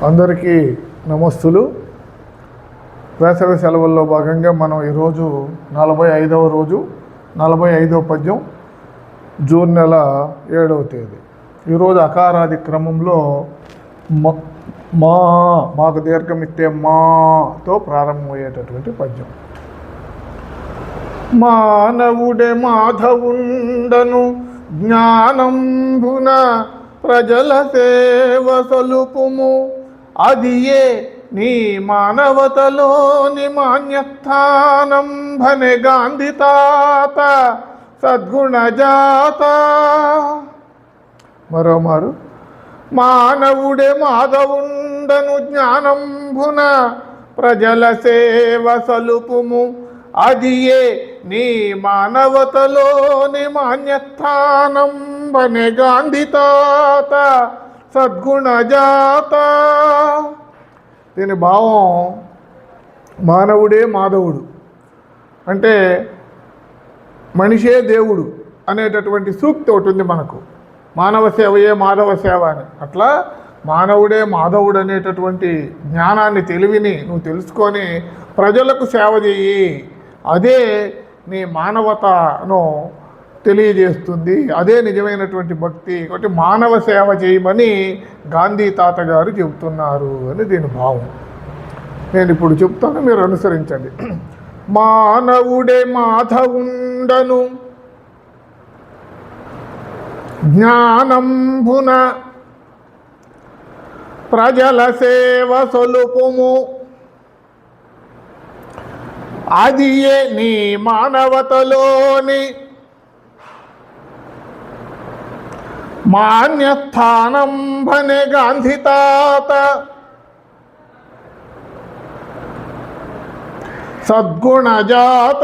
అందరికీ నమస్తులు. వేసవి సెలవుల్లో భాగంగా మనం ఈరోజు 45వ రోజు 45వ పద్యం, జూన్ నెల 7వ తేదీ. ఈరోజు అకారాది క్రమంలో మాకు దీర్ఘమిస్తే మాతో ప్రారంభమయ్యేటటువంటి పద్యం. మానవుడే మాధవుండను జ్ఞానంబున ప్రజల సేవ సొలుపుము, అదియే నీ మానవతలోని మాన్యస్థానం భనే గాంధీ తాత సద్గుణజాత. మరోమారు, మానవుడే మాధవుండను జ్ఞానంబున ప్రజల సేవ సలుపుము, అదియే నీ మానవతలోని మాన్యస్థానం భనే గాంధీ తాత సద్గుణజాత. దీని భావం మానవుడే మాధవుడు అంటే మనిషే దేవుడు అనేటటువంటి సూక్తి ఒకటి ఉంది మనకు. మానవ సేవయే మాధవ సేవ అని. అట్లా మానవుడే మాధవుడు అనేటటువంటి జ్ఞానాన్ని, తెలివిని నువ్వు తెలుసుకొని ప్రజలకు సేవ చెయ్యి. అదే నీ మానవతను తెలియజేస్తుంది. అదే నిజమైనటువంటి భక్తి. కాబట్టి మానవ సేవ చేయమని గాంధీ తాత గారు చెబుతున్నారు అని దీని భావం. నేను ఇప్పుడు చెప్తాను, మీరు అనుసరించండి. మానవుడే మాధవుండను జ్ఞానంబున ప్రజల సేవ సొలుపుము, అదియే నీ మానవతలోని మాన్యస్థానం భనే గాంధీ తాత సద్గుణజాత.